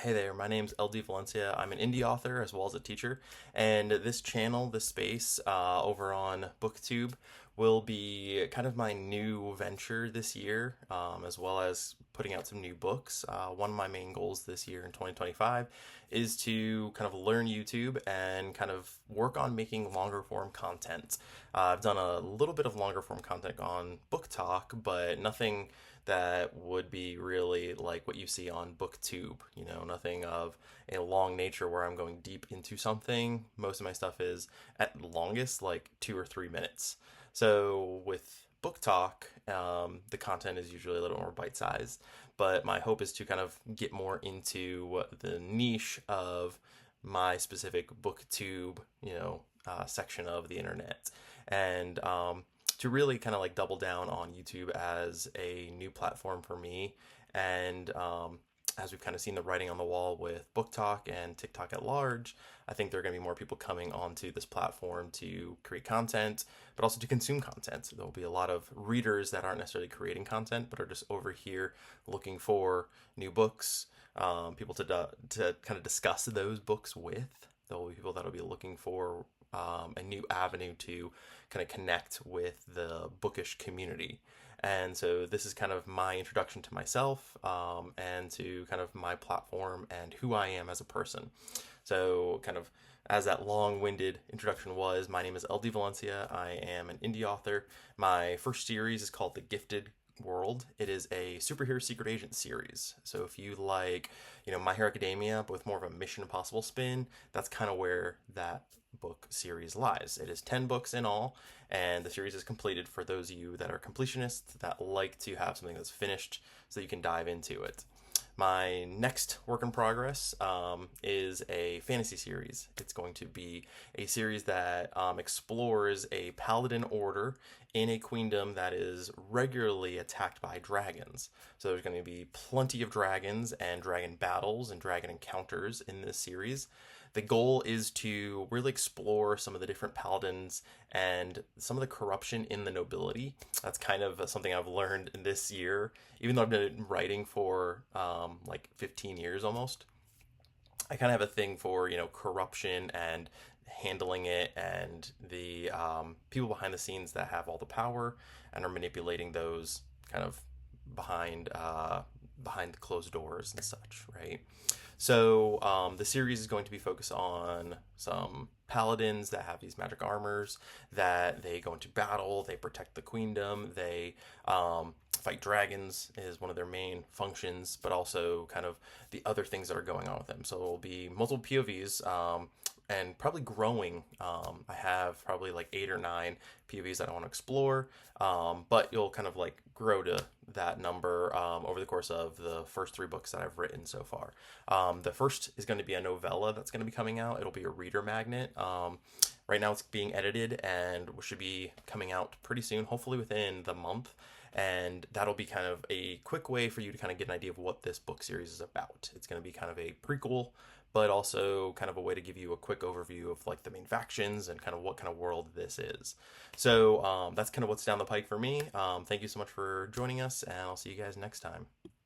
Hey there, my name's LD Valencia. I'm an indie author as well as a teacher, and this channel, this space over on BookTube, will be kind of my new venture this year, as well as putting out some new books. One of my main goals this year in 2025 is to kind of learn YouTube and kind of work on making longer form content. I've done a little bit of longer form content on Book Talk, but nothing that would be really like what you see on BookTube, nothing of a long nature where I'm going deep into something. Most of my stuff is at longest like 2 or 3 minutes. So with Book Talk, the content is usually a little more bite sized, but my hope is to kind of get more into the niche of my specific BookTube, section of the internet. And to really kind of like double down on YouTube as a new platform for me. And as we've kind of seen the writing on the wall with Book Talk and TikTok at large, I think there are going to be more people coming onto this platform to create content, but also to consume content. So there'll be a lot of readers that aren't necessarily creating content, but are just over here looking for new books, people to kind of discuss those books with. There will be people that'll be looking for a new avenue to kind of connect with the bookish community. And so this is kind of my introduction to myself, and to kind of my platform and who I am as a person. So kind of as that long-winded introduction was, my name is LD Valencia. I am an indie author. My first series is called The Gifted World. It is a superhero secret agent series. So if you like, My Hero Academia, but with more of a Mission Impossible spin, that's kind of where that book series lies. It is 10 books in all, and the series is completed for those of you that are completionists that like to have something that's finished so you can dive into it. My next work in progress is a fantasy series. It's going to be a series that explores a paladin order in a queendom that is regularly attacked by dragons. So there's going to be plenty of dragons and dragon battles and dragon encounters in this series. The goal is to really explore some of the different paladins and some of the corruption in the nobility. That's kind of something I've learned in this year, even though I've been writing for like 15 years almost. I kind of have a thing for, corruption and handling it, and the people behind the scenes that have all the power and are manipulating those kind of behind behind the closed doors and such, right? So the series is going to be focused on some paladins that have these magic armors that they go into battle, they protect the queendom, they fight dragons is one of their main functions, but also kind of the other things that are going on with them. So it'll be multiple POVs, and probably growing. I have probably like 8 or 9 POVs that I want to explore, but you'll kind of like grow to that number over the course of the first 3 books that I've written so far. The first is going to be a novella that's going to be coming out. It'll be a reader magnet. Right now it's being edited and should be coming out pretty soon, hopefully within the month. And that'll be kind of a quick way for you to kind of get an idea of what this book series is about. It's going to be kind of a prequel, but also kind of a way to give you a quick overview of like the main factions and kind of what kind of world this is. So that's kind of what's down the pike for me. Thank you so much for joining us, and I'll see you guys next time.